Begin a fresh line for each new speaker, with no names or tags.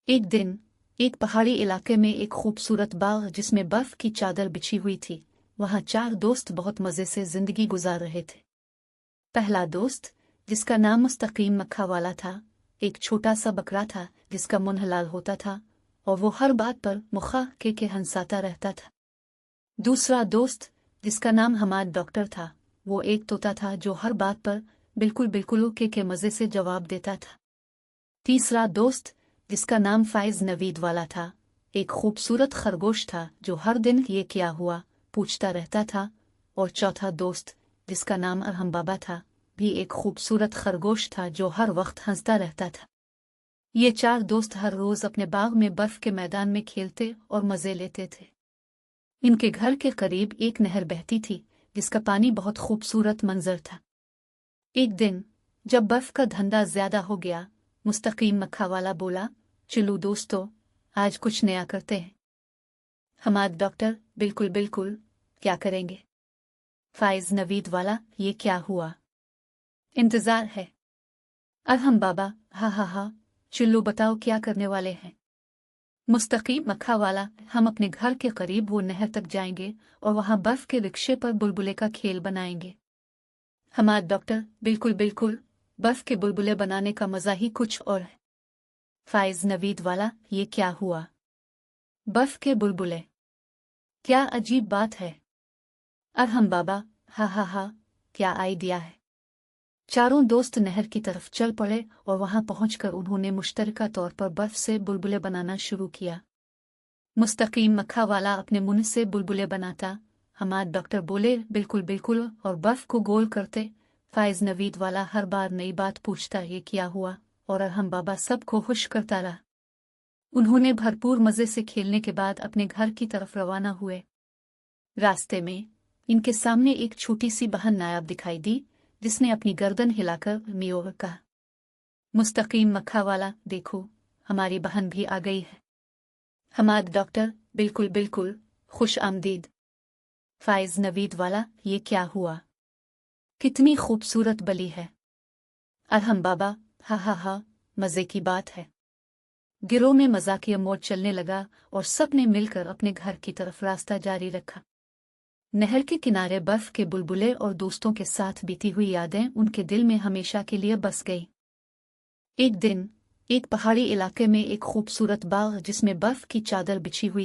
एक दिन एक पहाड़ी इलाके में एक खूबसूरत बाग जिसमें बर्फ की चादर बिछी हुई थी। वहां चार दोस्त बहुत मजे से जिंदगी गुजार रहे थे। पहला दोस्त, जिसका नाम मुस्तकीम मक्खा वाला था, एक छोटा सा बकरा था जिसका मुंह लाल होता था और वो हर बात पर मुखा के हंसाता रहता था। दूसरा दोस्त, जिसका नाम हमाद डॉक्टर था, वो एक तोता था जो हर बात पर बिल्कुल बिल्कुल के मजे से जवाब देता था। तीसरा दोस्त, जिसका नाम फाइज नवीद वाला था, एक खूबसूरत खरगोश था जो हर दिन ये क्या हुआ पूछता रहता था। और चौथा दोस्त, जिसका नाम अरहम बाबा था, भी एक खूबसूरत खरगोश था जो हर वक्त हंसता रहता था। ये चार दोस्त हर रोज अपने बाग में बर्फ के मैदान में खेलते और मजे लेते थे। इनके घर के करीब एक नहर बहती थी जिसका पानी बहुत खूबसूरत मंजर था। एक दिन जब बर्फ का धंधा ज्यादा हो गया, मुस्तकीम मक्खा वाला बोला, चलो दोस्तों, आज कुछ नया करते हैं। हमाद डॉक्टर, बिल्कुल बिल्कुल, क्या करेंगे? फाइज नवीद वाला, ये क्या हुआ? इंतजार है। अरहम बाबा, हा हा हा, चलो बताओ क्या करने वाले हैं? मुस्तकीम मक्खा वाला, हम अपने घर के करीब वो नहर तक जाएंगे और वहां बर्फ के रिक्शे पर बुलबुले का खेल बनाएंगे। हमाद डॉक्टर, बिल्कुल बिल्कुल, बर्फ के बुलबुले बनाने का मजा ही कुछ और है। फाइज नवीद वाला, ये क्या हुआ? बर्फ के बुलबुले? क्या अजीब बात है। अरहम बाबा, हा हा हा, क्या आइडिया है। चारों दोस्त नहर की तरफ चल पड़े और वहां पहुंचकर उन्होंने मुश्तरका तौर पर बर्फ से बुलबुले बनाना शुरू किया। मुस्तकीम मक्खा वाला अपने मुंह से बुलबुले बनाता, हमाद डॉक्टर बोले, बिल्कुल बिल्कुल, और बर्फ को गोल करते। फाइज नवीद वाला हर बार नई बात पूछता, ये क्या हुआ, और अरहम बाबा सबको खुश करता रहा। उन्होंने भरपूर मजे से खेलने के बाद अपने घर की तरफ रवाना हुए। रास्ते में इनके सामने एक छोटी सी बहन नायाब दिखाई दी, जिसने अपनी गर्दन हिलाकर मियो कहा। मुस्तकीम मक्खा वाला, देखो, हमारी बहन भी आ गई है। हमाद डॉक्टर, बिल्कुल बिल्कुल, खुश आमदीद। फाइज नवीद वाला, ये क्या हुआ? कितनी खूबसूरत बली है। अरहम बाबा, हा हा हा, मजे की बात है। गिरोह में मजाकिया मोड़ चलने लगा और सब ने मिलकर अपने घर की तरफ रास्ता जारी रखा। नहर के किनारे बर्फ के बुलबुले और दोस्तों के साथ बीती हुई यादें उनके दिल में हमेशा के लिए बस गई। एक दिन एक पहाड़ी इलाके में एक खूबसूरत बाग जिसमें बर्फ की चादर बिछी हुई